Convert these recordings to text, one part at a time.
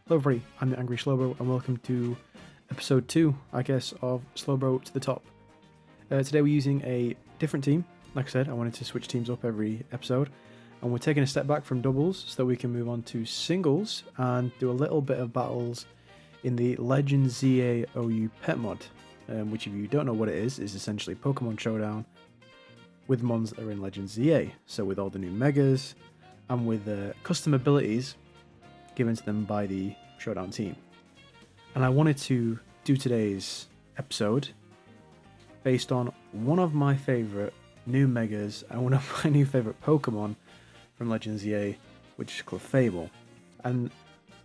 Hello everybody, I'm the Angry Slowbro and welcome to episode 2, I guess, of Slowbro to the Top. Today we're using a different team. Like I said, I wanted to switch teams up every episode, and we're taking a step back from doubles so that we can move on to singles and do a little bit of battles in the Legend ZA OU pet mod, which if you don't know what it is essentially Pokemon Showdown with mons that are in Legend ZA. So with all the new Megas and with custom abilities given to them by the Showdown team. And I wanted to do today's episode based on one of my favourite new Megas and one of my new favourite Pokemon from Legend ZA, which is Clefable. And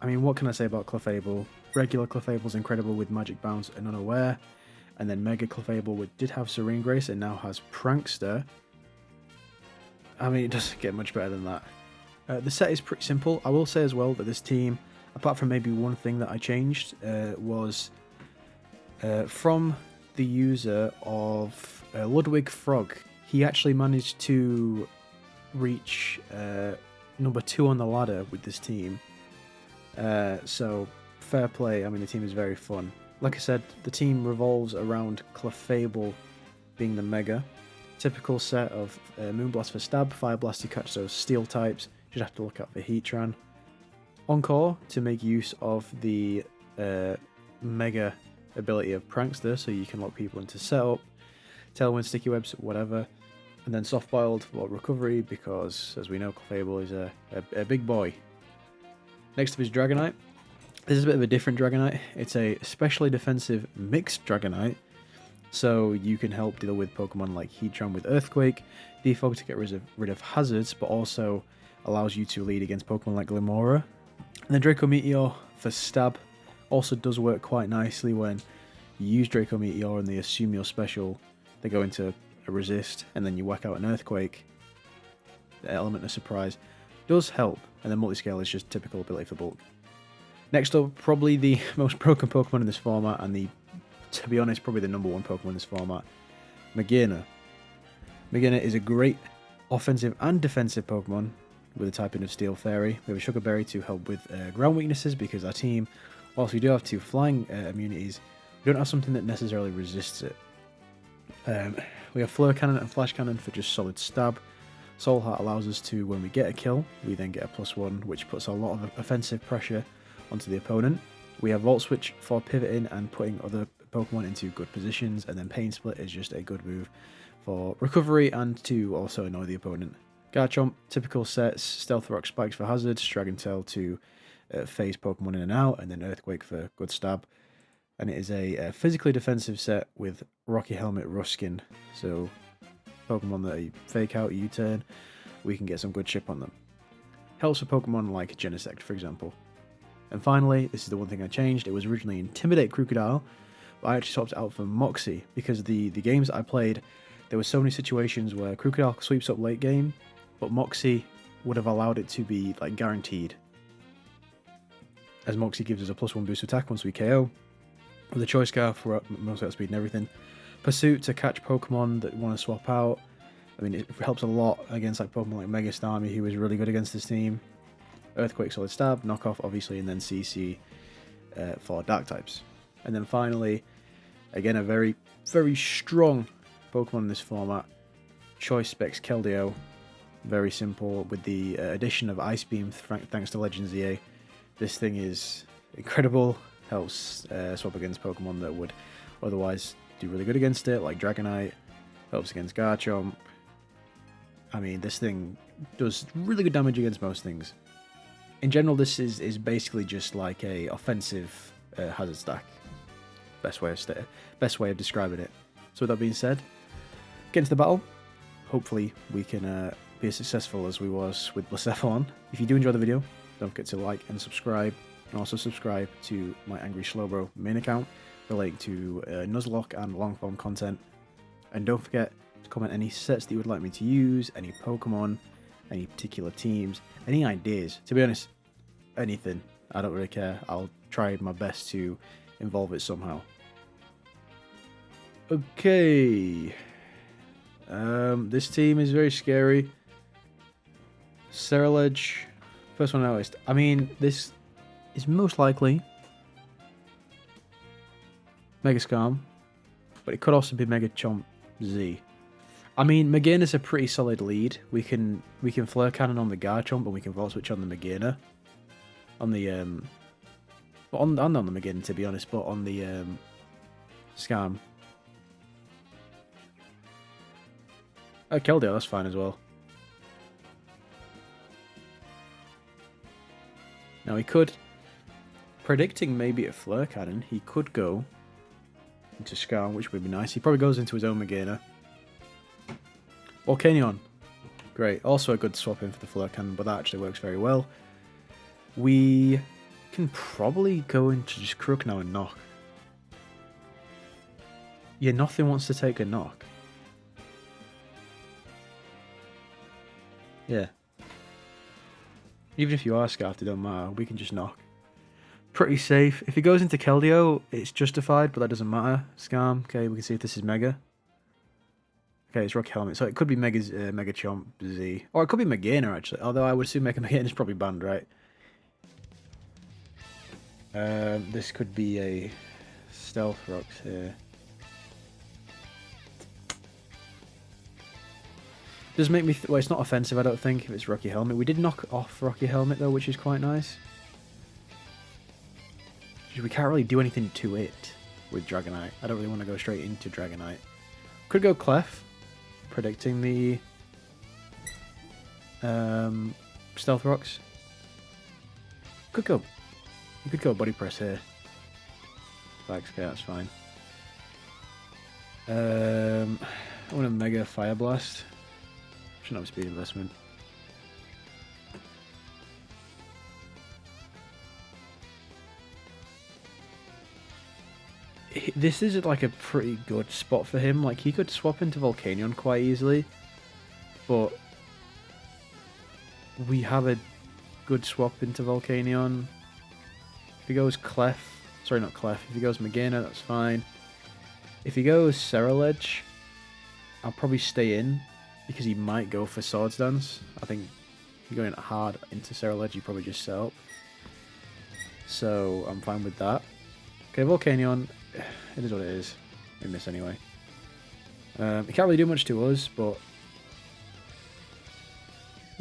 I mean, what can I say about Clefable? Regular Clefable's incredible with Magic Bounce and Unaware, and then Mega Clefable, which did have Serene Grace and now has Prankster. I mean, it doesn't get much better than that. The set is pretty simple. I will say as well that this team, apart from maybe one thing that I changed, was from the user of Ludwig Frog. He actually managed to reach number 2 on the ladder with this team. So fair play. I mean, the team is very fun. Like I said, the team revolves around Clefable being the Mega. Typical set of Moonblast for stab, Fire Blast to catch those steel types. Just have to look out for Heatran. Encore to make use of the Mega ability of Prankster, so you can lock people into setup. Tailwind, Sticky Webs, whatever. And then Soft Boiled for recovery, because as we know, Clefable is a big boy. Next up is Dragonite. This is a bit of a different Dragonite. It's a specially defensive mixed Dragonite, so you can help deal with Pokemon like Heatran with Earthquake, Defog to get rid of hazards, but also allows you to lead against Pokemon like Glimmora. And then Draco Meteor for stab also does work quite nicely when you use Draco Meteor and they assume you're special. They go into a resist and then you whack out an Earthquake. The element of surprise does help, and then Multiscale is just typical ability for bulk. Next up, probably the most broken Pokemon in this format, and to be honest, probably the number 1 Pokemon in this format, Magearna. Magearna is a great offensive and defensive Pokemon with a typing of Steel Fairy. We have a Sugar Berry to help with ground weaknesses, because our team, whilst we do have 2 flying immunities, we don't have something that necessarily resists it. We have Flare Cannon and Flash Cannon for just solid stab. Soul Heart allows us to, when we get a kill, we then get a +1, which puts a lot of offensive pressure onto the opponent. We have Volt Switch for pivoting and putting other Pokemon into good positions, and then Pain Split is just a good move for recovery and to also annoy the opponent. Garchomp, typical sets, Stealth Rock Spikes for hazards, Dragon Tail to phase Pokemon in and out, and then Earthquake for good stab. And it is a physically defensive set with Rocky Helmet Ruskin, so Pokemon that you fake out, U-turn, we can get some good chip on them. Helps for Pokemon like Genesect, for example. And finally, this is the one thing I changed. It was originally Intimidate Crocodile, but I actually swapped it out for Moxie, because the games that I played, there were so many situations where Crocodile sweeps up late game, but Moxie would have allowed it to be like guaranteed, as Moxie gives us a +1 boost attack once we KO, with a Choice Scarf for most outspeed and everything. Pursuit to catch Pokemon that want to swap out. I mean, it helps a lot against like Pokemon like Mega Starmie, who is really good against this team. Earthquake, Solid Stab, Knockoff obviously, and then CC for Dark types. And then finally, again, a very, very strong Pokemon in this format, Choice Specs Keldeo. Very simple, with the addition of Ice Beam thanks to Legend ZA. This thing is incredible, helps swap against Pokemon that would otherwise do really good against it, like Dragonite, helps against Garchomp. I mean, this thing does really good damage against most things. In general, this is basically just like a offensive hazard stack. Best way of describing it. So with that being said, get into the battle. Hopefully we can be as successful as we was with Blacephalon. If you do enjoy the video, don't forget to like and subscribe, and also subscribe to my Angry Slowbro main account relating to Nuzlocke and long form content. And don't forget to comment any sets that you would like me to use, any Pokemon, any particular teams, any ideas. To be honest, anything. I don't really care. I'll try my best to involve it somehow. Okay. This team is very scary. Ceruledge, first one I noticed. I mean, this is most likely Mega Scam, but it could also be Mega Chomp Z. I mean, Magearna's a pretty solid lead. We can Flare Cannon on the Garchomp, and we can Volt Switch on the Magearna. On the on the Magearna, to be honest, but on the Scam. Keldeo, that's fine as well. Now he could, predicting maybe a Flare Cannon, he could go into Scam, which would be nice. He probably goes into his own Magearna. Volcanion, great. Also a good swap in for the Flare Cannon, but that actually works very well. We can probably go into just Crook now and knock. Yeah, nothing wants to take a knock. Yeah. Even if you are scarfed, it don't matter. We can just knock. Pretty safe. If he goes into Keldeo, it's justified, but that doesn't matter. Scam. Okay, we can see if this is Mega. Okay, it's Rocky Helmet. So it could be Mega Chomp Z. Or it could be Magearna, actually. Although I would assume Mega Magearna is probably banned, right? This could be a Stealth Rocks here. Does make me... well, it's not offensive, I don't think, if it's Rocky Helmet. We did knock off Rocky Helmet, though, which is quite nice. We can't really do anything to it with Dragonite. I don't really want to go straight into Dragonite. Could go Clef, predicting the Stealth Rocks. Could go... you could go Body Press here. Thanks, okay, that's fine. I want a Mega Fire Blast. Shouldn't have a speed investment. This is like a pretty good spot for him. Like, he could swap into Volcanion quite easily, but we have a good swap into Volcanion. If he goes Clef, sorry, not Clef. If he goes Magearna, that's fine. If he goes Ceruledge, I'll probably stay in because he might go for Swords Dance. I think if you're going hard into Ceruledge, you probably just set up. So I'm fine with that. Okay, Volcanion. It is what it is. We miss anyway. He can't really do much to us, but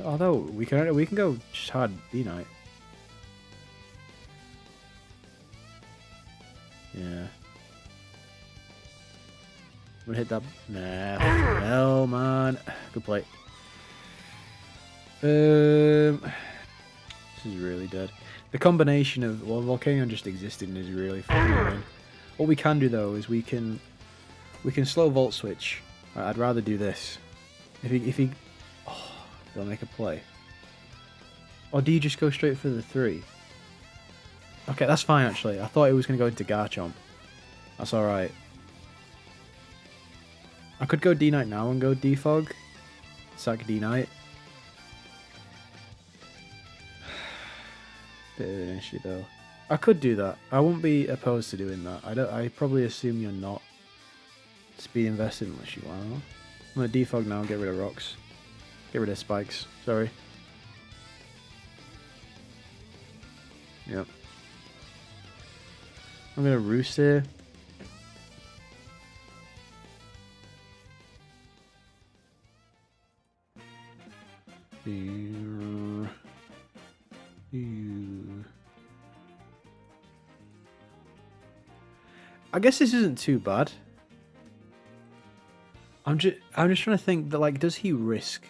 although we can go just hard D-Knight. Yeah. I'm gonna hit that. Nah. Hell, man. Good play. This is really dead. The combination of, well, Volcanion just existing is really fucking annoying. What we can do though is we can slow Volt Switch. I'd rather do this. If he oh, do I make a play? Or do you just go straight for the 3? Okay, that's fine actually. I thought it was gonna go into Garchomp. That's alright. I could go D-Knight now and go D-Fog. Sack D-Knight. Bit of an issue though. I could do that. I wouldn't be opposed to doing that. I probably assume you're not speed invested unless you are. I'm gonna defog now and get rid of rocks. Get rid of spikes. Sorry. Yep. I'm gonna roost here. I guess this isn't too bad. I'm just trying to think that, like, does he risk?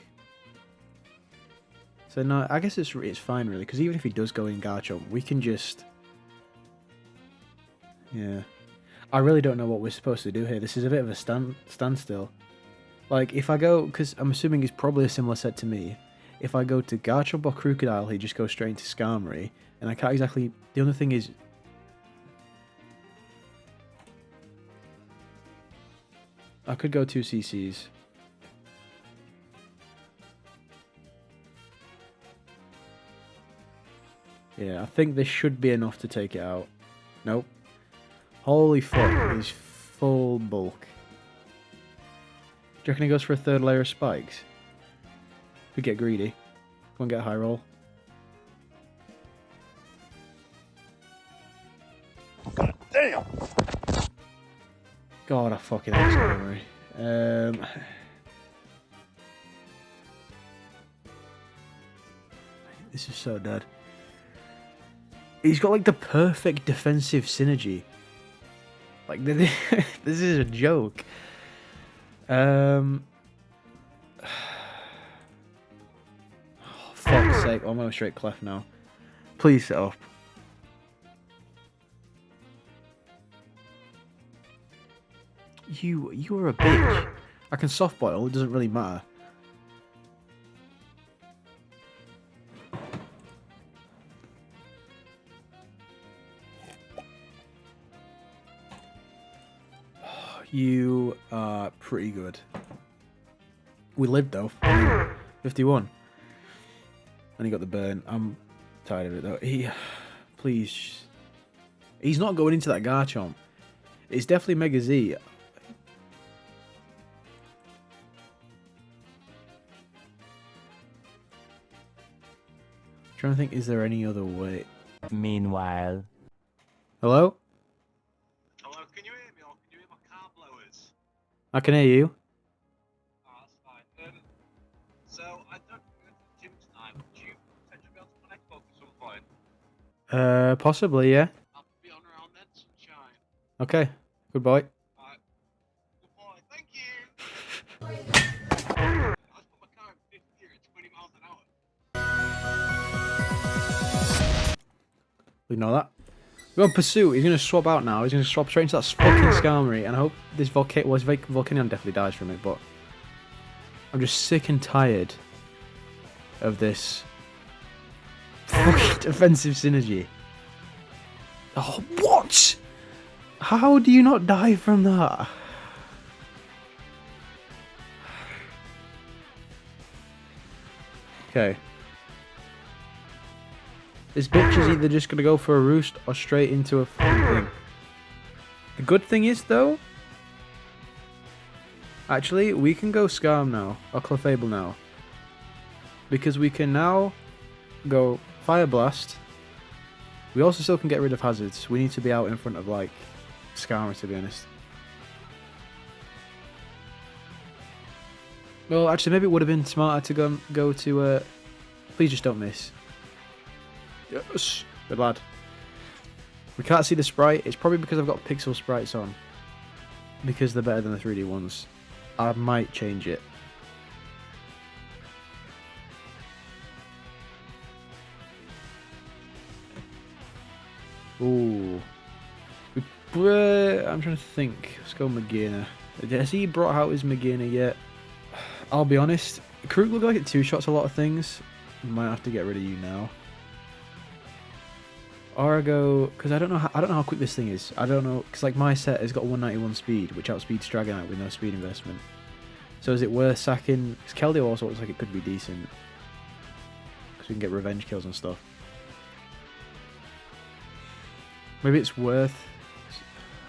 So no, I guess it's fine really, because even if he does go in Garchomp, we can just, yeah. I really don't know what we're supposed to do here. This is a bit of a standstill. Like, if I go, because I'm assuming he's probably a similar set to me. If I go to Garchomp or Crocodile, he just goes straight into Skarmory, and I can't exactly. The other thing is, I could go 2 CCs. Yeah, I think this should be enough to take it out. Nope. Holy fuck, he's full bulk. Do you reckon he goes for a 3rd layer of spikes? Could get greedy. Go and get a high roll. Damn! God, I fucking hate Skarmory. This is so dead. He's got like the perfect defensive synergy. Like this is a joke. Oh, fuck's sake! I'm going straight Clef now. Please set up. You are a bitch. I can softboil. It doesn't really matter. You are pretty good. We lived though. 51. And he got the burn. I'm tired of it though. Please. He's not going into that Garchomp. It's definitely Mega Z. Trying to think, is there any other way? Meanwhile. Hello? Hello, can you hear me or can you hear my car blowers? I can hear you. Oh, that's fine. So, I don't go to the gym tonight. Would you potentially be able to connect both at some point? Possibly, yeah. I'll be on around then, sunshine. Okay. Goodbye. Alright. Good boy, thank you! I just put my car in 50 gear at 20 miles an hour. Ignore that. We're on Pursuit. He's going to swap out now. He's going to swap straight into that fucking Skarmory. And I hope this Volcanion definitely dies from it, but I'm just sick and tired of this fucking defensive synergy. Oh, what? How do you not die from that? Okay. This bitch is either just gonna go for a roost or straight into a fucking thing. The good thing is though, actually we can go Skarm now, or Clefable now. Because we can now go Fire Blast. We also still can get rid of hazards. We need to be out in front of like Skarmory to be honest. Well actually maybe it would have been smarter to go to please just don't miss. Yes, good lad. We can't see the sprite. It's probably because I've got pixel sprites on. Because they're better than the 3D ones. I might change it. Ooh. I'm trying to think. Let's go Magina. Has he brought out his Magina yet? I'll be honest. Krook looked like it two-shots a lot of things. Might have to get rid of you now. Or I go, because I don't know how quick this thing is. I don't know, because like my set has got 191 speed, which outspeeds Dragonite with no speed investment. So is it worth sacking? Because Keldeo also looks like it could be decent. Because we can get revenge kills and stuff. Maybe it's worth,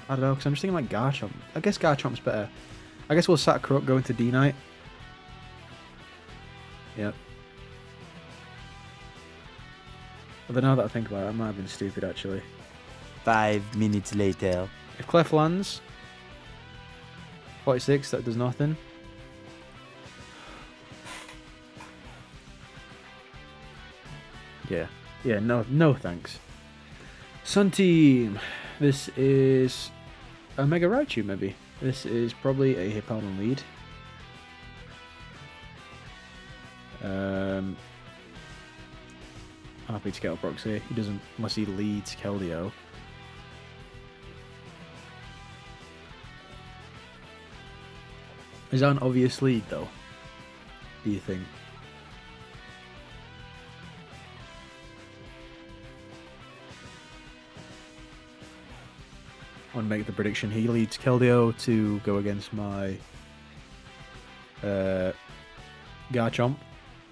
I don't know, because I'm just thinking like Garchomp. I guess Garchomp's better. I guess we'll sack Krook, go into D-Knight. Yep. Although now that I think about it, I might have been stupid actually. 5 minutes later. If Clef lands, 46, that does nothing. Yeah, no thanks. Sun Team, this is a Mega Raichu maybe. This is probably a Hippowdon lead. Happy to get up Roxy. He doesn't, unless he leads Keldeo. Is that an obvious lead though? Do you think? I want to make the prediction. He leads Keldeo to go against my Garchomp.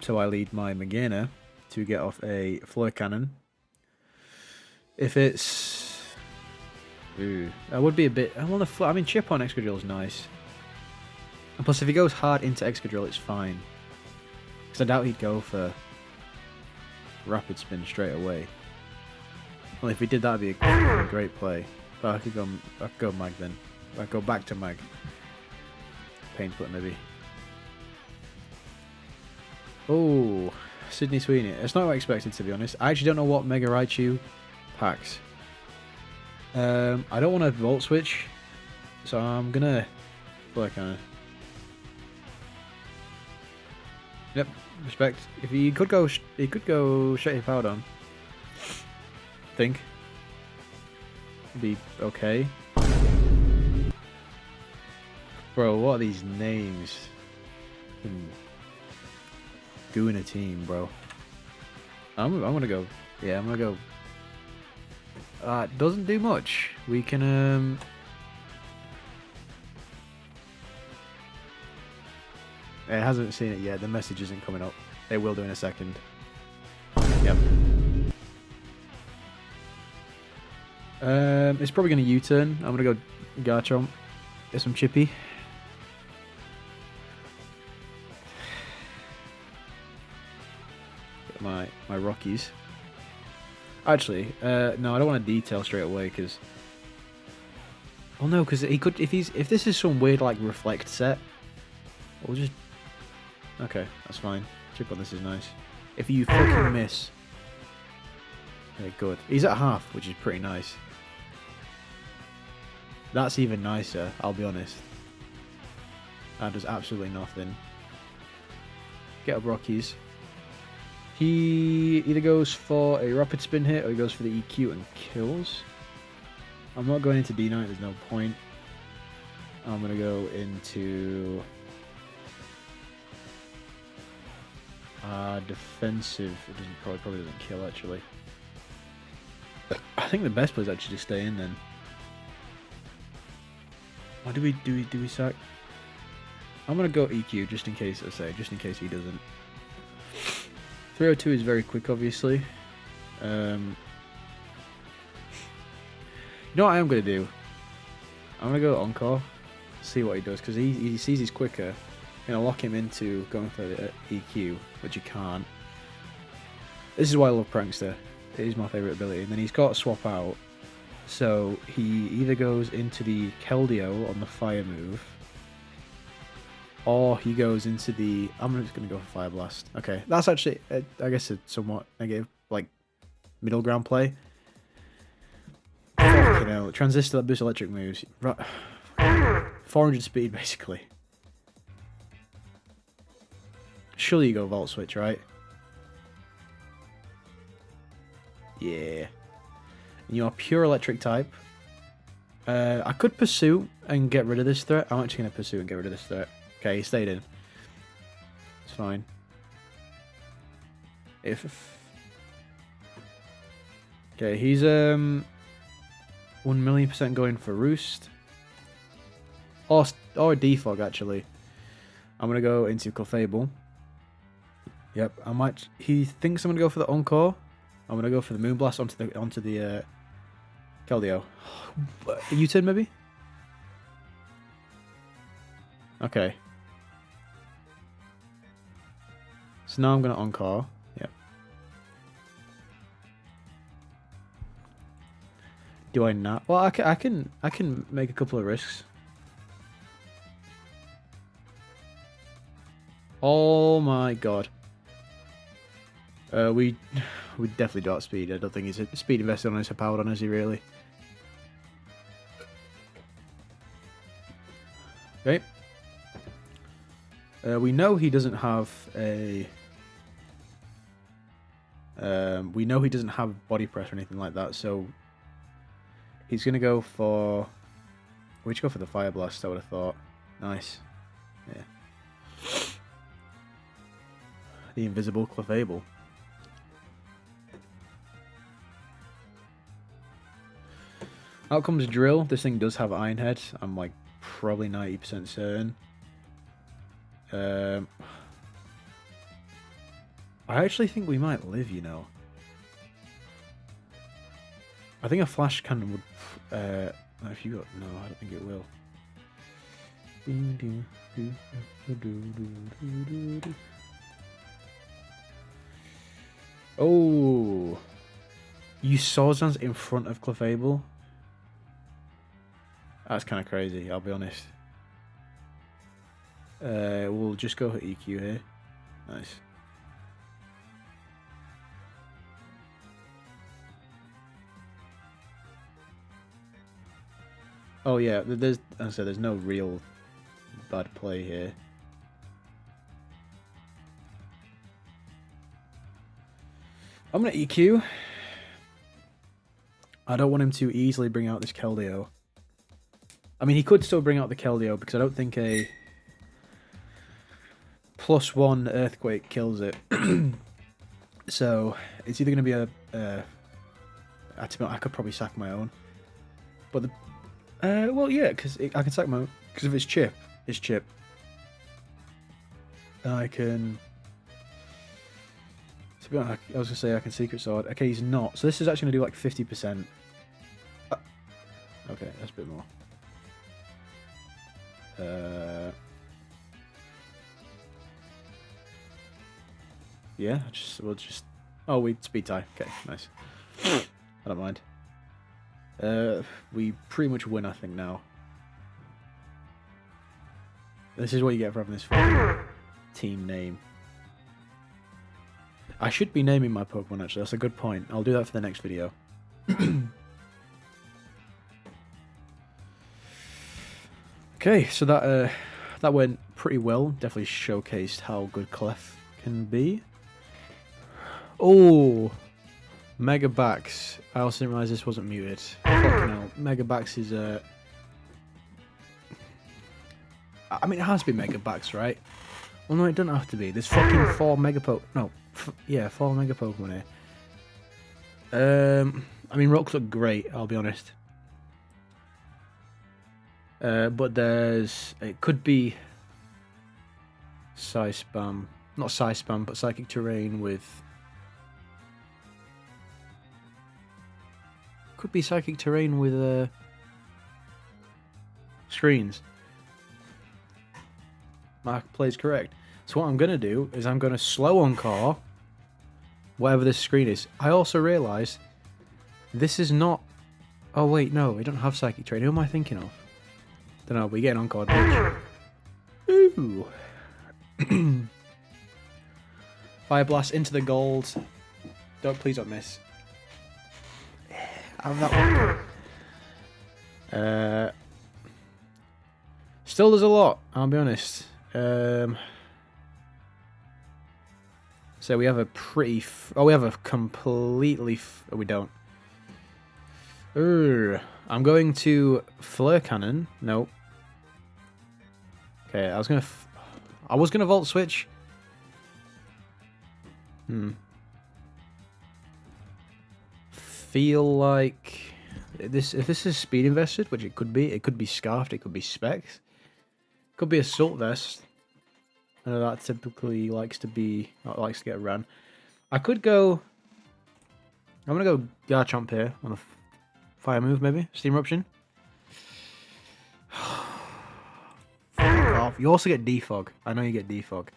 So I lead my Magina to get off a Flare Cannon. If it's... Ooh, that would be a bit... I mean, Chip on Excadrill is nice. And plus, if he goes hard into Excadrill, it's fine. Because I doubt he'd go for Rapid Spin straight away. Well, if he did, that'd be a great play. But I could go mag then. I could go back to mag. Pain split maybe. Oh, Sydney Sweeney. It's not what I expected, to be honest. I actually don't know what Mega Raichu packs. I don't want to Volt Switch, so I'm gonna work on it. Yep, respect. If he could go straight Powder. I think be okay. Bro, what are these names? Doing a team, bro. I'm gonna go. Yeah, I'm gonna go. It doesn't do much. We can It hasn't seen it yet. The message isn't coming up. They will do in a second. Yep. It's probably gonna U-turn. I'm gonna go Garchomp. Get some Chippy. Get my Rockies. Actually, no, I don't want to detail straight away because. Oh no, because he could if this is some weird like reflect set, we'll just. Okay, that's fine. Chip on this is nice. If you fucking miss. Okay, good. He's at half, which is pretty nice. That's even nicer, I'll be honest. That does absolutely nothing. Get up Rockies. He either goes for a rapid spin hit or he goes for the EQ and kills. I'm not going into D9, there's no point. I'm going to go into defensive. It doesn't probably doesn't kill actually. I think the best play is actually to stay in then. Why do we sack? I'm gonna go EQ just in case. Just in case he doesn't. 302 is very quick, obviously. You know what I am gonna do? I'm gonna go Encore, see what he does because he sees he's quicker. I'm gonna lock him into going for the EQ, which he can't. This is why I love Prankster. It is my favourite ability. And then he's got to swap out. So he either goes into the Keldeo on the fire move, or he goes into the. I'm just gonna go for Fire Blast. Okay, that's actually, I guess, a somewhat negative, like middle ground play. You know, Transistor that boosts electric moves. 400 speed basically. Surely you go Volt Switch, right? Yeah. You are pure electric type. I could pursue and get rid of this threat. I'm actually going to pursue and get rid of this threat. Okay, he stayed in. It's fine. Okay, he's 1,000,000% going for Roost. Or Defog actually. I'm going to go into Clefable. Yep, I might. He thinks I'm going to go for the Encore. I'm gonna go for the Moonblast onto the Keldeo. U-turn maybe? Okay. So now I'm gonna Encore. Yep. Do I not? Well, I can make a couple of risks. Oh my god. We definitely do outspeed. I don't think he's a speed invested on his powered on, is he really? Okay. We know he doesn't have a. We know he doesn't have body press or anything like that, so he's gonna go for. We should go for the Fire Blast. I would have thought. Nice. Yeah. The invisible Clefable. Out comes Drill. This thing does have Iron Head. I'm like probably 90% certain. I actually think we might live, you know. I think a Flash Cannon would. If you got. No, I don't think it will. Oh. You Swordsdance in front of Clefable? That's kind of crazy, I'll be honest. We'll just go for EQ here. Nice. Oh yeah, there's, as I said, there's no real bad play here. I'm gonna EQ. I don't want him to easily bring out this Keldeo. I mean, he could still bring out the Keldeo because I don't think a +1 Earthquake kills it. So it's either going to be a I could probably sack my own. But the well, yeah, because I can sack my own. Because if it's chip, it's chip. And I can. To be honest, I was gonna say I can Secret Sword. Okay, he's not. So this is actually gonna do like 50%. Okay, that's a bit more. Yeah, we'll just. Oh, we speed tie. Okay, nice. I don't mind. We pretty much win, I think, now. This is what you get for having this fucking team name. I should be naming my Pokemon, actually. That's a good point. I'll do that for the next video. Okay, so that went pretty well. Definitely showcased how good Clef can be. Oh, Mega Bax. I also didn't realize this wasn't muted. Fucking hell. Mega Bax is I mean, it has to be Mega Bax, right? Well, no, it doesn't have to be. There's fucking 4 Mega No, yeah, 4 Mega Pokemon here. I mean, rocks look great, I'll be honest. But it could be Psy Spam. Not Psy Spam, but Psychic Terrain with... Could be Psychic Terrain with screens. Mark plays correct. So what I'm going to do is I'm going to slow Encore whatever this screen is. I also realised this is not... Oh wait, no, we don't have Psychic Terrain. Who am I thinking of? Don't know, but you're getting Encore, bitch. Ooh. Fire Blast into the gold. Please don't miss. Have that one. Still, there's a lot. I'll be honest. So we have a pretty. We have a completely. Oh, we don't. I'm going to Flare Cannon. Nope. Okay, I was gonna Volt Switch. Feel like if this is speed invested, which it could be Scarfed, it could be Specs, it could be Assault Vest. I know that typically likes to get ran. I could go. I'm gonna go Garchomp here on a fire move, maybe Steam Eruption. You also get Defog. I know you get Defog.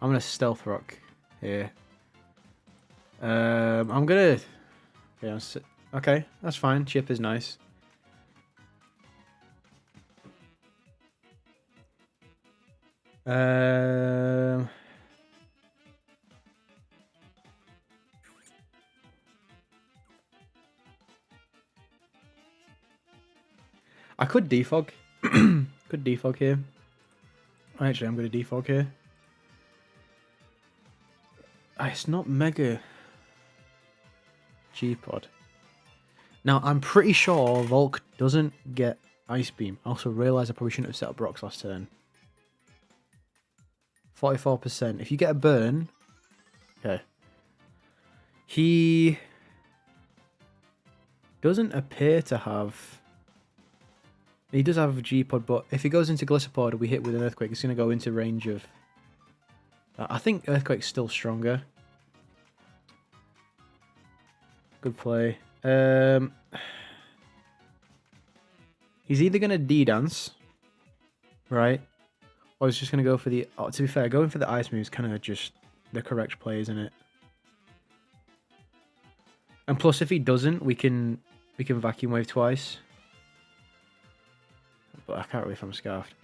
I'm gonna Stealth Rock here. I'm gonna. Okay, that's fine. Chip is nice. I could defog. Could defog here. Actually, I'm going to defog here. It's not Mega G-Pod. Now, I'm pretty sure Volk doesn't get Ice Beam. I also realised I probably shouldn't have set up rocks last turn. 44%. If you get a burn... Okay. He doesn't appear to have... He does have a G-Pod, but if he goes into Gliscopod and we hit with an Earthquake, it's going to go into range of... I think Earthquake's still stronger. Good play. He's either going to D-Dance, right? Or he's just going to go for the... Oh, to be fair, going for the Ice Move is kind of just the correct play, isn't it? And plus, if he doesn't, we can Vacuum Wave twice. but I can't really if I'm scarfed.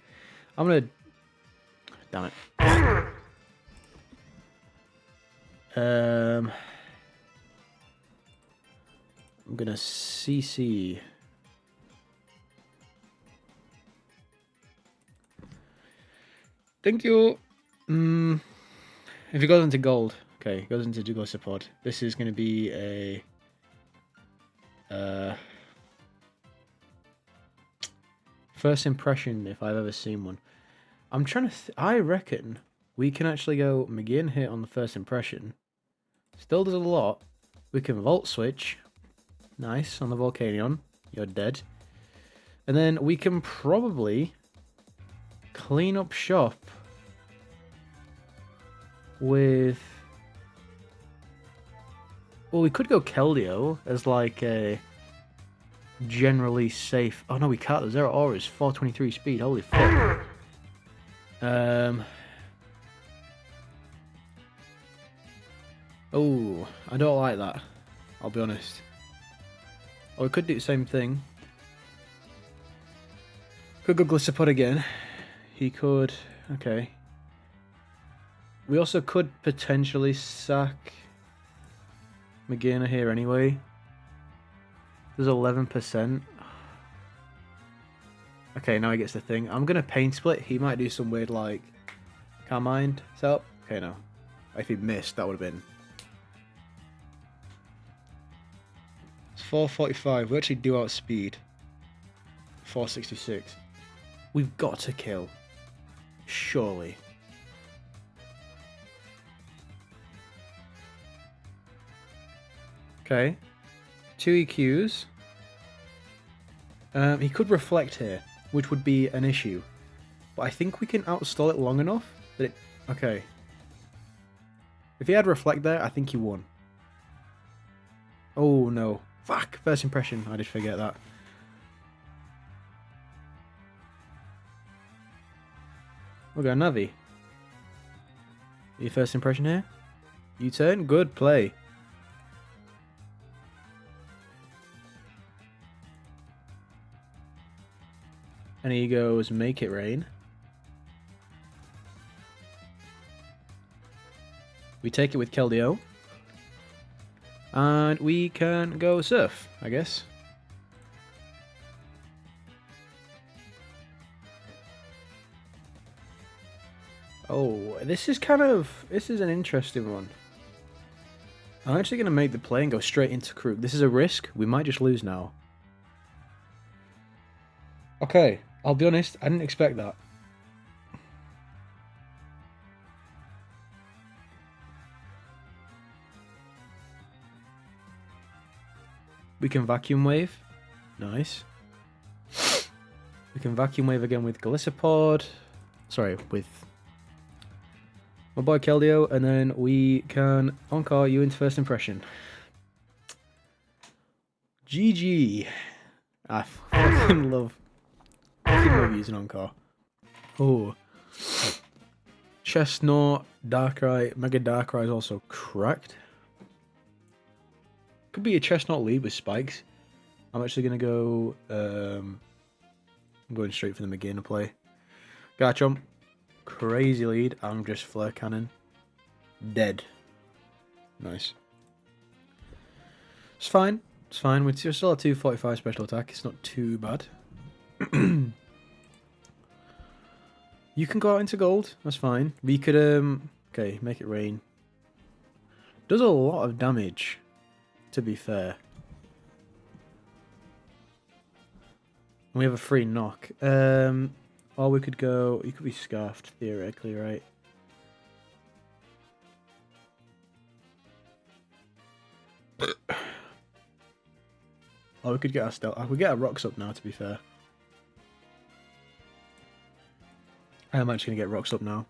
I'm gonna... Damn it. I'm gonna CC. Thank you. If it goes into gold, okay, it goes into Glycopod. This is gonna be a first impression if I've ever seen one. I'm trying to. I reckon we can actually go McGinn hit on the first impression. Still does a lot. We can Volt Switch. Nice on the Volcanion. You're dead. And then we can probably clean up shop with... Well, we could go Keldeo as like a generally safe... Oh no, we can't. The Zero Aura is 423 speed. Holy fuck. Oh, I don't like that. I'll be honest. Or we could do the same thing. Could go Glycopod again. He could... Okay. We also could potentially sack McGinnis here anyway. There's 11%. Okay, now he gets the thing. I'm going to Pain Split. He might do some weird, like, Calm Mind setup. Okay, no. If he missed, that would have been... It's 445. We actually do outspeed. 466. We've got to kill. Surely. Okay. 2 EQs. He could reflect here, which would be an issue. But I think we can outstall it long enough that it... Okay. If he had reflect there, I think he won. Oh no. Fuck! First impression. I did forget that. We'll go Navi. Your first impression here? U-turn? Good play. And he goes, make it rain. We take it with Keldeo. And we can go surf, I guess. Oh, this is an interesting one. I'm actually going to make the play and go straight into Krug. This is a risk. We might just lose now. Okay, I'll be honest. I didn't expect that. We can Vacuum Wave. Nice. We can Vacuum Wave again with Glycopod. Sorry, with my boy Keldeo. And then we can Encore you into first impression. GG. I fucking love using Encore. Oh. Chestnut, Darkrai, Mega Darkrai is also cracked. Could be a Chestnut lead with spikes. I'm actually going to go... I'm going straight for the McGinnis play. Garchomp. Crazy lead. I'm just Flare Cannon. Dead. Nice. It's fine. It's fine. We still have 245 special attack. It's not too bad. You can go out into gold. That's fine. We could... Okay, make it rain. Does a lot of damage, to be fair. We have a free knock. Or we could go... You could be Scarfed, theoretically, right? Or we could get our stealth... We get our rocks up now, to be fair. I'm actually going to get rocks up now.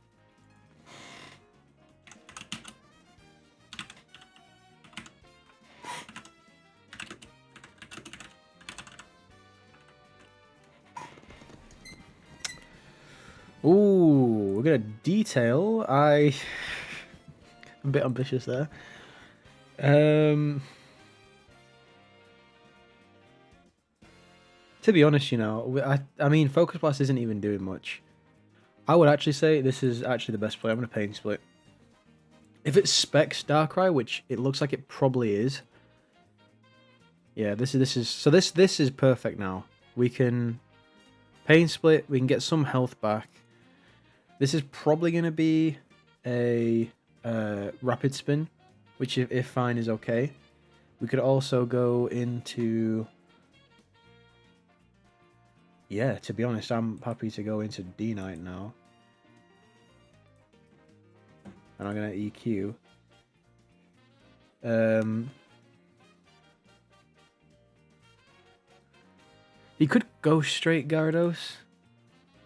Ooh, we're going to detail. I'm a bit ambitious there. To be honest, you know, I mean, Focus Blast isn't even doing much. I would actually say this is actually the best play. I'm going to Pain Split. If it specs Darkrai, which it looks like it probably is. Yeah, this is perfect now. We can Pain Split, we can get some health back. This is probably going to be a Rapid Spin, which if fine is okay. We could also go into... Yeah, to be honest, I'm happy to go into D-Knight now. And I'm going to EQ. He could go straight Gyarados.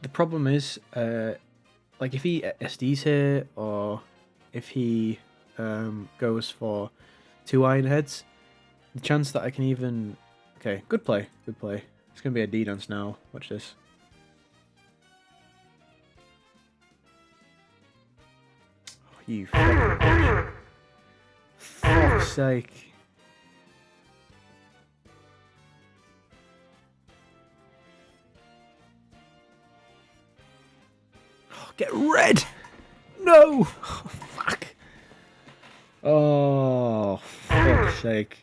The problem is, like if he SDs here, or if he goes for 2 Iron Heads, the chance that I can even... Okay, good play, good play. It's going to be a D-Dance now. Watch this. Oh, you fucking bitch. Fuck's sake. Oh, get red! No! Oh, fuck. Oh, fuck's sake.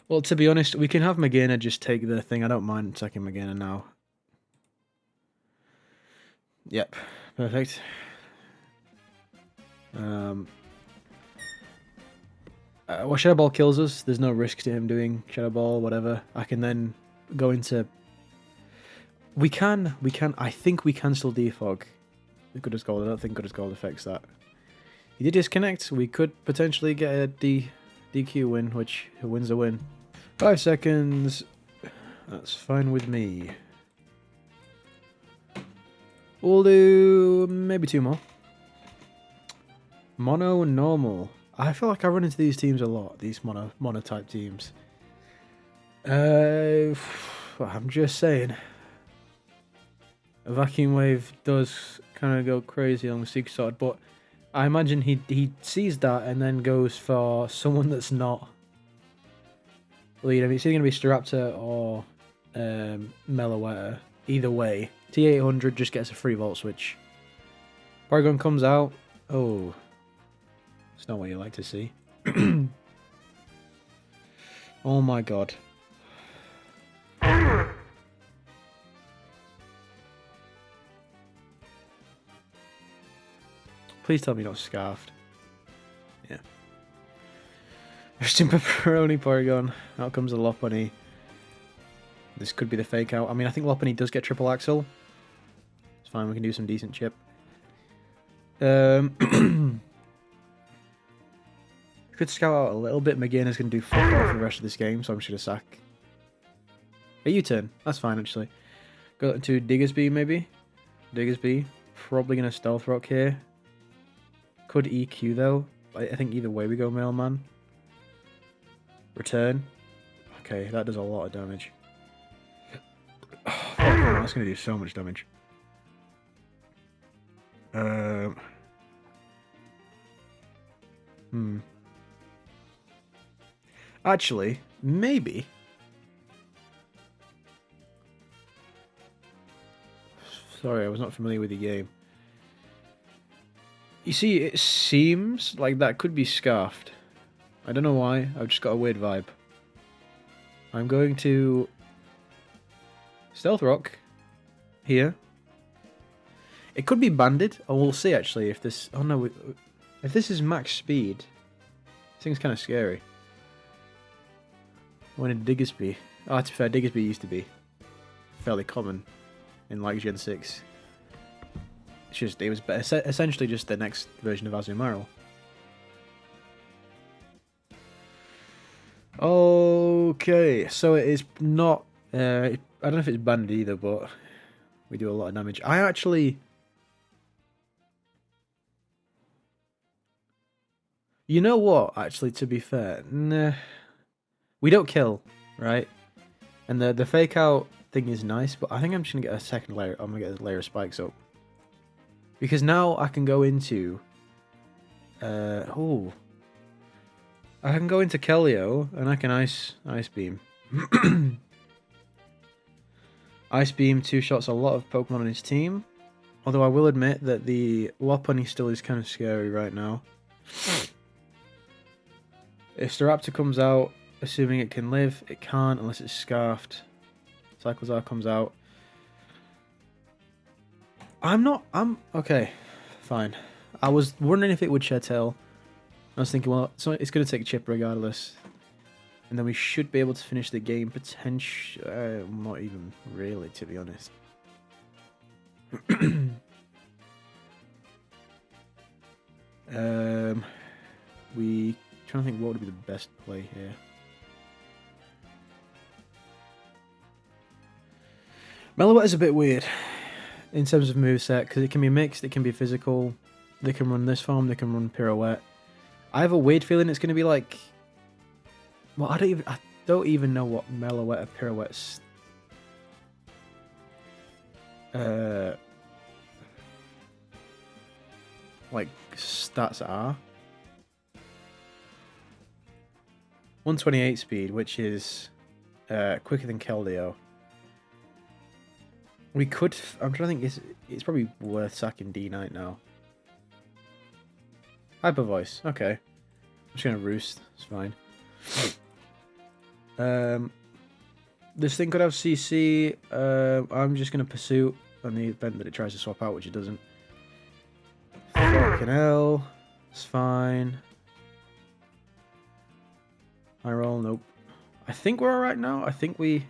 Well, to be honest, we can have Magana just take the thing. I don't mind taking Magana now. Yep, perfect. Well, Shadow Ball kills us. There's no risk to him doing Shadow Ball, whatever. I can then go into... We can. I think we can still defog Good as Gold. I don't think Good as Gold affects that. He did disconnect. We could potentially get a DQ win, which wins a win. 5 seconds. That's fine with me. We'll do maybe 2 more. Mono normal. I feel like I run into these teams a lot. These mono type teams. I'm just saying. A Vacuum Wave does kind of go crazy on the Secret Sword, but I imagine he sees that and then goes for someone that's not lead. I mean, it's either going to be Staraptor or Meloetta. Either way, T800 just gets a free Volt Switch. Porygon comes out. Oh, it's not what you like to see. Oh my god. Please tell me you're not scarfed. Yeah. Roasting Pepperoni Porygon. Out comes a Lopunny. This could be the fake out. I mean, I think Lopunny does get triple axle. It's fine, we can do some decent chip. Could scout out a little bit. Magana's going to do fuck all for the rest of this game, so I'm just going to sack. A U-turn. That's fine, actually. Go into Diggersby, maybe. Diggersby. Probably going to Stealth Rock here. Could EQ, though. I think either way we go Mailman. Return. Okay, that does a lot of damage. Oh, fuck, that's going to do so much damage. Actually, maybe. Sorry, I was not familiar with the game. You see, it seems like that could be scarfed. I don't know why, I've just got a weird vibe. I'm going to Stealth Rock here. It could be banded, and we'll see actually if this... Oh no, if this is max speed, this thing's kind of scary. When did Diggersby? Oh, to be fair, Diggersby used to be fairly common in like Gen 6. It's just, it was essentially just the next version of Azumarill. Okay, so it is not... I don't know if it's banded either, but we do a lot of damage. I actually... You know what, actually, to be fair? Nah. We don't kill, right? And the fake out thing is nice, but I think I'm just going to get a second layer. I'm going to get a layer of spikes up. Because now I can go into... I I can go into Kelio and I can Ice Beam. Ice Beam two-shots a lot of Pokemon on his team. Although I will admit that the Lopunny still is kind of scary right now. If Staraptor comes out, assuming it can live, it can't unless it's Scarfed. Cyclizar comes out. I'm okay, fine. I was wondering if it would shed tail. I was thinking, well, so it's going to take a chip regardless. And then we should be able to finish the game potentially. Not even really, to be honest. We trying to think what would be the best play here. Meloetta is a bit weird in terms of moveset because it can be mixed, it can be physical. They can run this form, they can run Pirouette. I have a weird feeling it's going to be like. Well, I don't even know what Meloetta Pirouette's like stats are. 128 speed, which is quicker than Keldeo. We could. I'm trying to think. It's probably worth sacking D-Knight now. Hyper Voice. Okay. I'm just gonna roost. It's fine. This thing could have CC. I'm just gonna pursue on the event that it tries to swap out, which it doesn't. Fucking hell. It's fine. High roll. Nope. I think we're alright now. I think we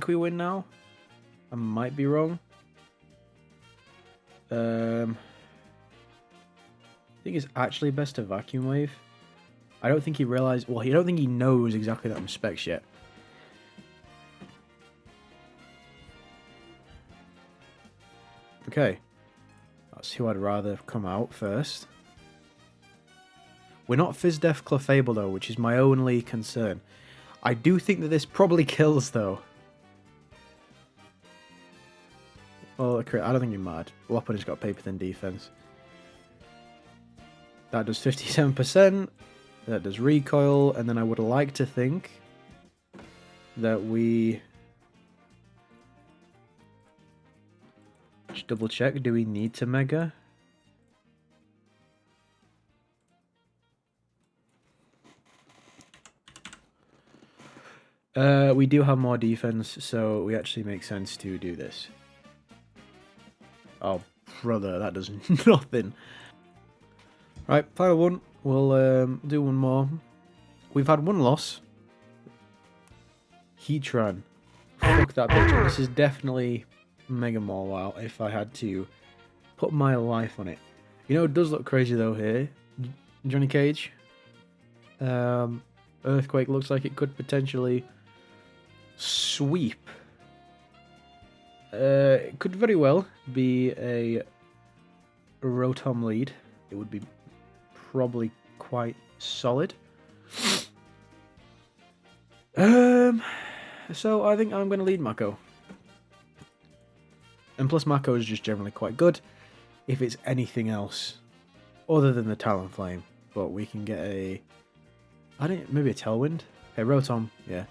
win now. I might be wrong. I think it's actually best to Vacuum Wave. I don't think he realized. Well, I don't think he knows exactly that I'm Specs yet. Okay. That's who I'd rather come out first. We're not Fizdef Clefable though, which is my only concern. I do think that this probably kills though. Well, I don't think you're mad. Lopunny's got paper thin defense. That does 57%. That does recoil, and then I would like to think that we just double check. Do we need to Mega? We do have more defense, so we actually make sense to do this. Oh, brother, that does nothing. Right, final one. We'll do one more. We've had one loss. Heatran. Fuck that bitch. This is definitely Mega Mawile if I had to put my life on it. You know, it does look crazy though here. Johnny Cage. Earthquake looks like it could potentially sweep. It could very well be a Rotom lead. It would be probably quite solid. So I think I'm going to lead Mako. And plus Mako is just generally quite good if it's anything else other than the Talonflame. But we can get maybe a Tailwind? Okay, Rotom, yeah.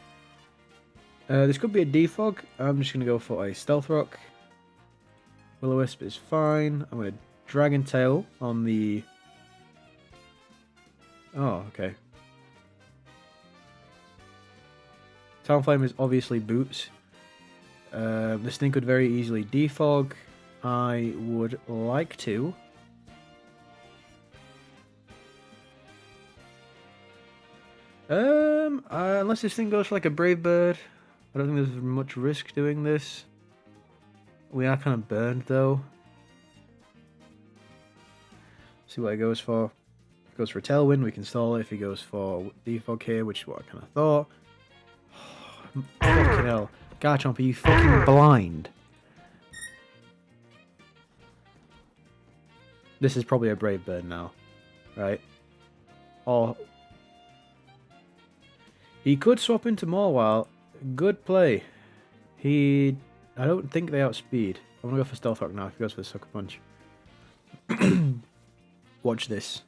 This could be a Defog. I'm just going to go for a Stealth Rock. Will-O-Wisp is fine. I'm going to Dragon Tail on the... Oh, okay. Talonflame is obviously Boots. This thing could very easily Defog. I would like to... unless this thing goes for like a Brave Bird. I don't think there's much risk doing this. We are kind of burned though. See what he goes for. If he goes for a Tailwind, we can stall it. If he goes for Defog here, which is what I kind of thought. Fucking hell. Garchomp, are you fucking blind? This is probably a Brave Bird now. Right? Or... He could swap into Mawile. Good play. I don't think they outspeed. I'm going to go for Stealth Rock now if he goes for the Sucker Punch. Watch this.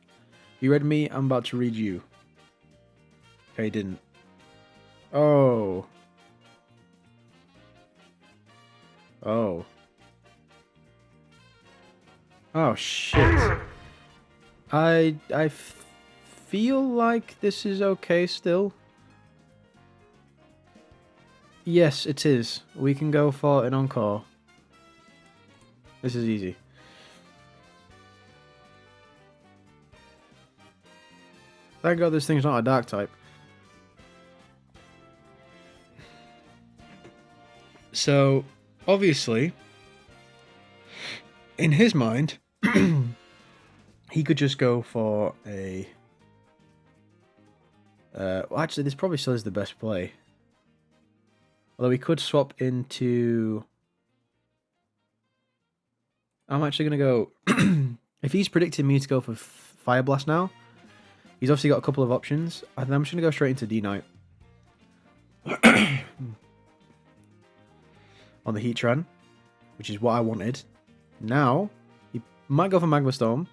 You read me, I'm about to read you. Okay, didn't. Oh. Oh. Oh, shit. I feel like this is okay still. Yes, it is. We can go for an encore. This is easy. Thank God this thing's not a dark type. So, obviously, in his mind, he could just go for a... well, actually, this probably still is the best play. Although we could swap into... I'm actually going to go... If he's predicting me to go for Fire Blast now, he's obviously got a couple of options. I think I'm just going to go straight into D-Knight. On the Heatran, which is what I wanted. Now, he might go for Magma Storm.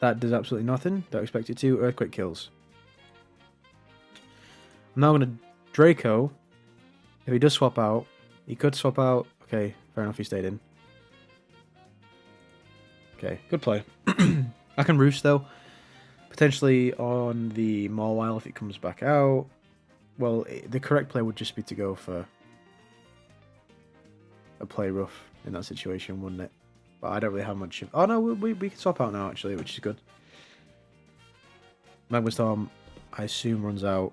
That does absolutely nothing. Don't expect it to. Earthquake kills. I'm now going to Draco. If he does swap out, he could swap out. Okay, fair enough, he stayed in. Okay, good play. I can Roost, though. Potentially on the Mawile if it comes back out. Well, the correct play would just be to go for a play rough in that situation, wouldn't it? But I don't really have much of... Oh, no, we can swap out now, actually, which is good. Magma Storm, I assume, runs out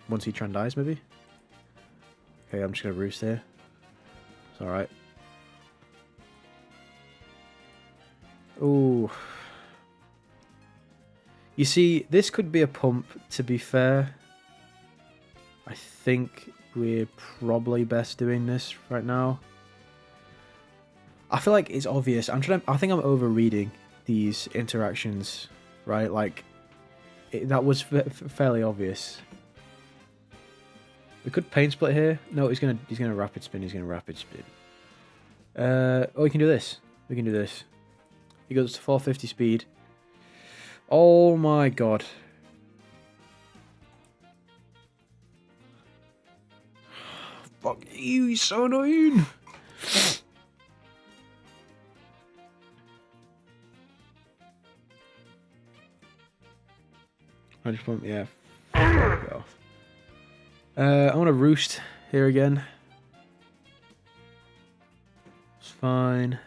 once Heatran dies, maybe? Okay, I'm just going to Roost here. It's alright. Ooh. You see, this could be a pump, to be fair. I think we're probably best doing this right now. I feel like it's obvious. I think I'm overreading these interactions, right? Like, that was fairly obvious. We could Pain Split here. No, he's gonna Rapid Spin. He's gonna Rapid Spin. Oh, we can do this. We can do this. He goes to 450 speed. Oh my god. Fuck you, he's so annoying. I just want, yeah. Fuck off. I want to Roost here again. It's fine.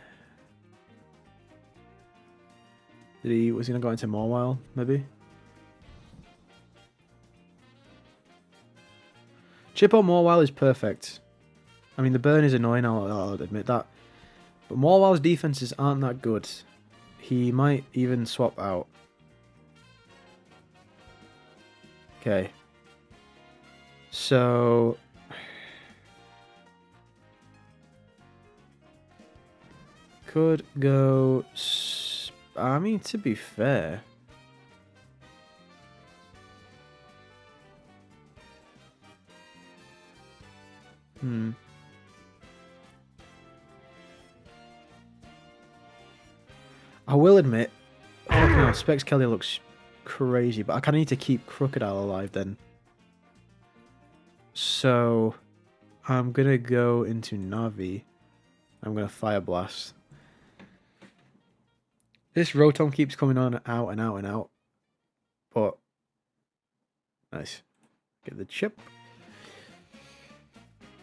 Was he going to go into Mawile, maybe? Chip on Mawile is perfect. I mean, the burn is annoying, I'll admit that. But Mawile's defenses aren't that good. He might even swap out. Okay. So... could go... I mean, to be fair... I will admit, fucking hell, Specs Kelly looks crazy, but I kind of need to keep Crocodile alive then. So, I'm going to go into Navi. I'm going to Fire Blast. This Rotom keeps coming on out and out and out. But, nice. Get the chip.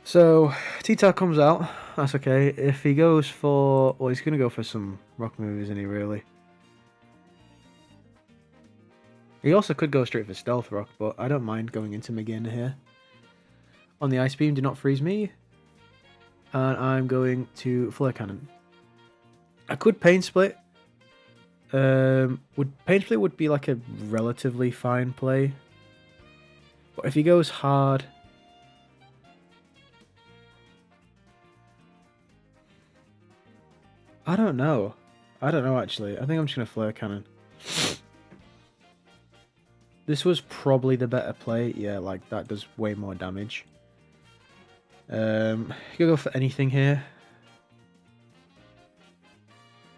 So, T-Tar comes out. That's okay. If he goes for... well, he's going to go for some rock moves, isn't he, really? He also could go straight for Stealth Rock, but I don't mind going into Megaine here. On the Ice Beam, do not freeze me. And I'm going to Flare Cannon. I could Pain Split. Pain Split would be like a relatively fine play. But if he goes hard... I don't know. I don't know, actually. I think I'm just going to Flare Cannon. This was probably the better play. Yeah, like, that does way more damage. You could go for anything here.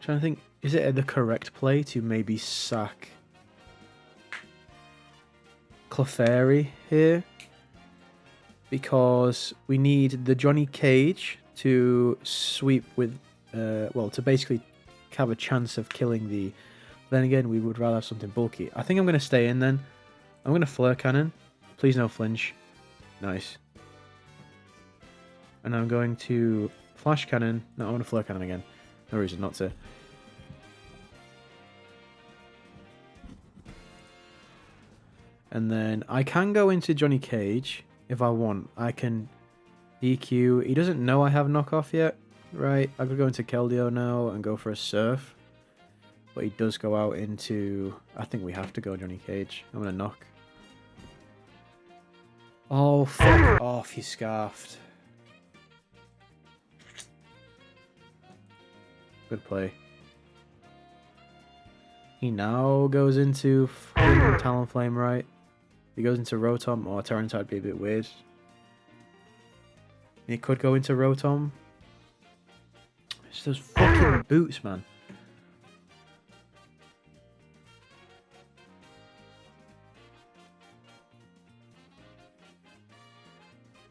Trying to think, is it the correct play to maybe sack Clefairy here? Because we need the Johnny Cage to sweep with, well, to basically have a chance of killing the... Then again, we would rather have something bulky. I think I'm going to stay in then. I'm going to Flare Cannon. Please no flinch. Nice. And I'm going to Flash Cannon. No, I'm going to Flare Cannon again. No reason not to. And then I can go into Johnny Cage if I want. I can EQ. He doesn't know I have knockoff yet. Right, I could go into Keldeo now and go for a Surf. But he does go out into... I think we have to go Johnny Cage. I'm going to knock. Oh, fuck off, he scarfed. Good play. He now goes into Talonflame, right? He goes into Rotom, or Tyranitar would be a bit weird. He could go into Rotom. It's those fucking boots, man.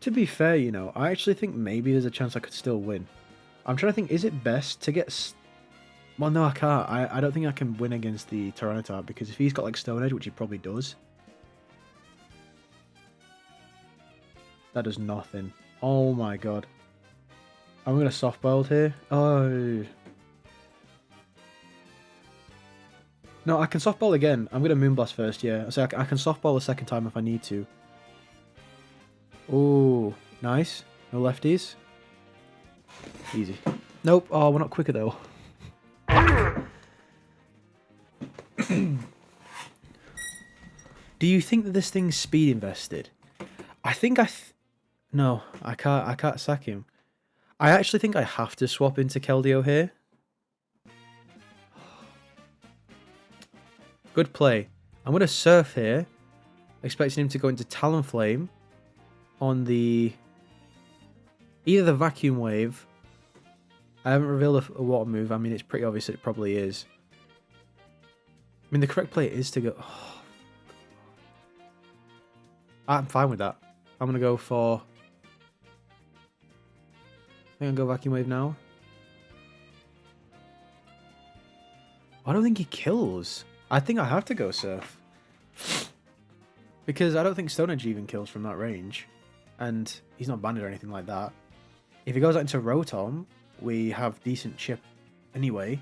To be fair, you know, I actually think maybe there's a chance I could still win. I'm trying to think, is it best to get... Well, no, I can't. I don't think I can win against the Tyranitar, because if he's got, like, Stone Edge, which he probably does... That does nothing. Oh my god. I'm going to softboiled here. Oh. No, I can softball again. I'm going to Moonblast first, yeah. So I can softball a second time if I need to. Oh, nice. No lefties. Easy. Nope. Oh, we're not quicker though. Do you think that this thing's speed invested? I think no, I can't sack him. I actually think I have to swap into Keldeo here. Good play. I'm going to Surf here, expecting him to go into Talonflame on the... Either the Vacuum Wave. I haven't revealed a water move. I mean, it's pretty obvious that it probably is. I mean, the correct play is to go... Oh. I'm fine with that. I'm going to go for... I'm going to go Vacuum Wave now. I don't think he kills. I think I have to go Surf. Because I don't think Stone Edge even kills from that range. And he's not banded or anything like that. If he goes out into Rotom, we have decent chip anyway.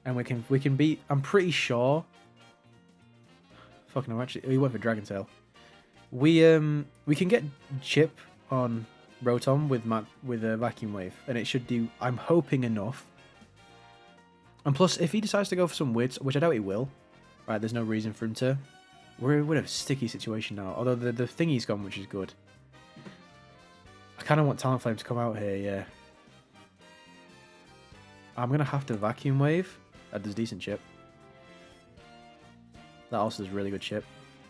And we can beat... I'm pretty sure... Fucking no, actually... He went for Dragon Tail. We can get chip on Rotom with a Vacuum Wave. And it should do... I'm hoping enough. And plus, if he decides to go for some weird... Which I doubt he will. Right, there's no reason for him to... We're in a sticky situation now. Although the thingy's gone, which is good. I kind of want Talonflame to come out here, yeah. I'm going to have to Vacuum Wave. That does decent chip. That also does really good chip.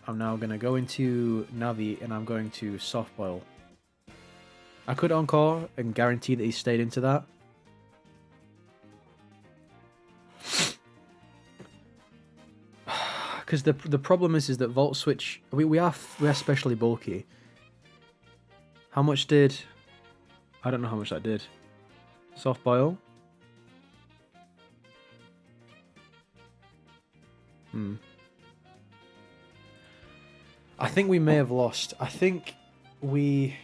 I'm now going to go into Navi and I'm going to Soft Boil. I could Encore and guarantee that he stayed into that. Because the problem is that Volt Switch... We are especially bulky. How much did... I don't know how much that did. Soft Boil? I think we may have lost. I think we...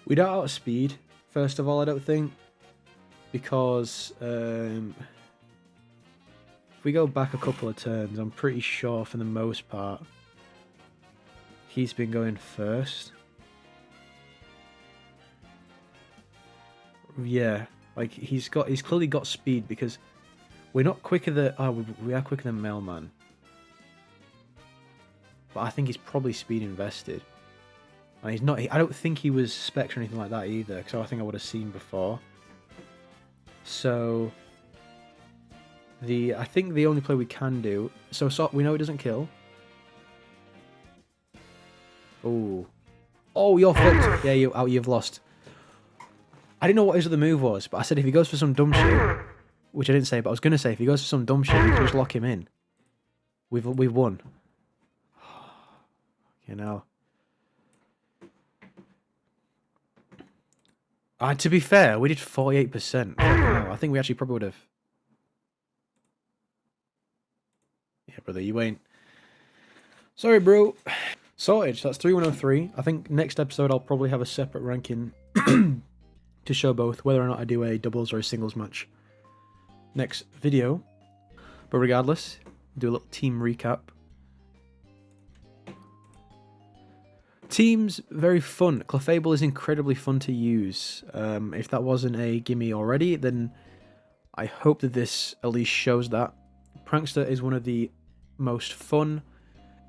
We don't outspeed, first of all, I don't think. Because if we go back a couple of turns, I'm pretty sure for the most part he's been going first. Yeah, like he's clearly got speed because we're not quicker than we are quicker than Mailman. But I think he's probably speed invested. And he's not. I don't think he was Specs or anything like that either, because I think I would have seen before. So I think the only play we can do... So we know it doesn't kill. Oh. Oh, you're fucked. Yeah, you've lost. I didn't know what his other move was, but I said if he goes for some dumb shit, which I didn't say, but I was going to say if he goes for some dumb shit, we can just lock him in. We've won. You know. To be fair, we did 48%. Wow, I think we actually probably would have... Yeah, brother, you ain't... Sorry, bro. Sorted, so that's 3103. I think next episode I'll probably have a separate ranking to show both, whether or not I do a doubles or a singles match next video. But regardless, do a little team recap. Teams, very fun. Clefable is incredibly fun to use. If that wasn't a gimme already, then I hope that this at least shows that. Prankster is one of the most fun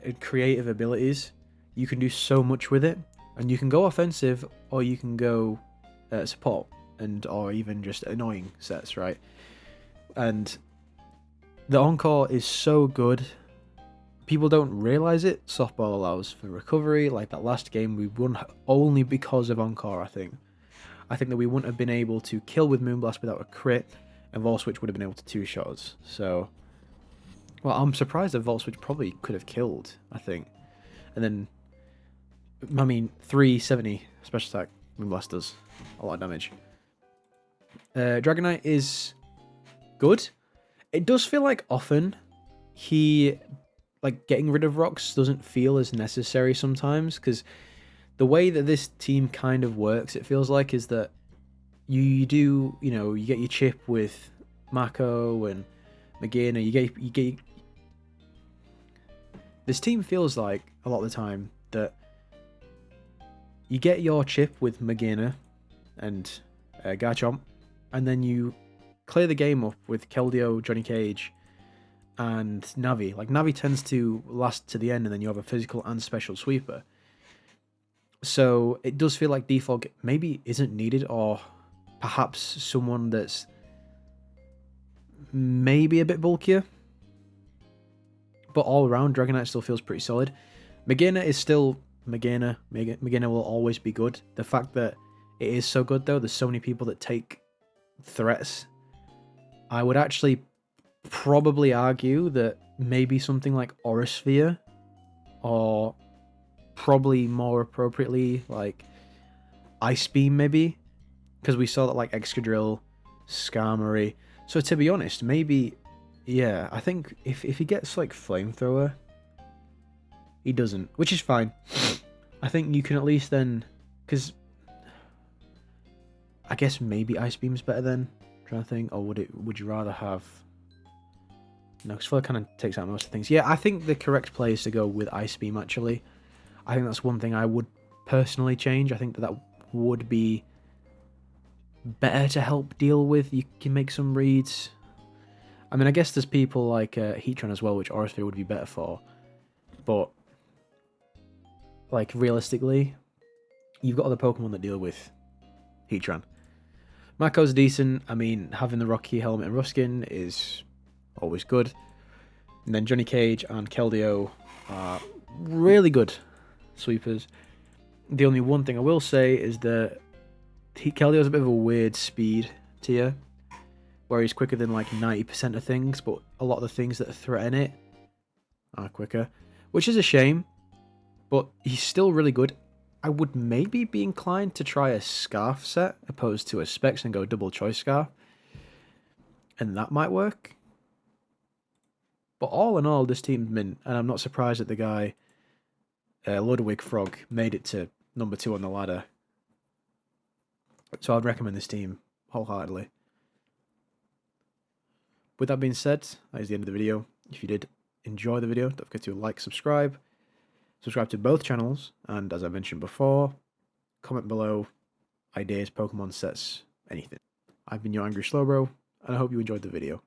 and creative abilities. You can do so much with it, and you can go offensive or you can go support, or even just annoying sets, right? And the Encore is so good. People don't realize it. Softball allows for recovery. Like that last game, we won only because of Encore, I think. I think that we wouldn't have been able to kill with Moonblast without a crit, and Volt Switch would have been able to two-shot us. So, well, I'm surprised that Volt Switch probably could have killed, I think. And then, I mean, 370 special attack. Moonblast does a lot of damage. Dragonite is good. It does feel like often like getting rid of rocks doesn't feel as necessary sometimes, because the way that this team kind of works, it feels like, is that you get your chip with Mako and Magina. You get this team feels like a lot of the time that you get your chip with Magina and Garchomp, and then you clear the game up with Keldeo, Johnny Cage, and Navi. Like, Navi tends to last to the end, and then you have a physical and special sweeper. So it does feel like Defog maybe isn't needed, or perhaps someone that's maybe a bit bulkier. But all around, Dragonite still feels pretty solid. Magina is still Magina. Magina will always be good. The fact that it is so good, though, there's so many people that take threats. I would actually probably argue that maybe something like Aura Sphere, or probably more appropriately like Ice Beam, maybe, because we saw that like Excadrill, Skarmory. So to be honest, maybe, yeah, I think if he gets like Flamethrower, he doesn't, which is fine. I think you can at least then, because I guess maybe Ice Beam's better then. I'm trying to think, or would you rather have? No, because Flare kind of takes out most of things. Yeah, I think the correct play is to go with Ice Beam, actually. I think that's one thing I would personally change. I think that would be better to help deal with. You can make some reads. I mean, I guess there's people like Heatran as well, which Aura Sphere would be better for. But, like, realistically, you've got other Pokemon that deal with Heatran. Mako's decent. I mean, having the Rocky Helmet and Ruskin is always good. And then Johnny Cage and Keldeo are really good sweepers. The only one thing I will say is that Keldeo's a bit of a weird speed tier, where he's quicker than like 90% of things, but a lot of the things that threaten it are quicker, which is a shame, but he's still really good. I would maybe be inclined to try a Scarf set opposed to a Specs and go double choice Scarf, and that might work. But all in all, this team's mint, and I'm not surprised that the guy, Ludwig Frog, made it to number 2 on the ladder. So I'd recommend this team wholeheartedly. With that being said, that is the end of the video. If you did enjoy the video, don't forget to like, subscribe to both channels, and as I mentioned before, comment below ideas, Pokemon sets, anything. I've been your Angry Slowbro, and I hope you enjoyed the video.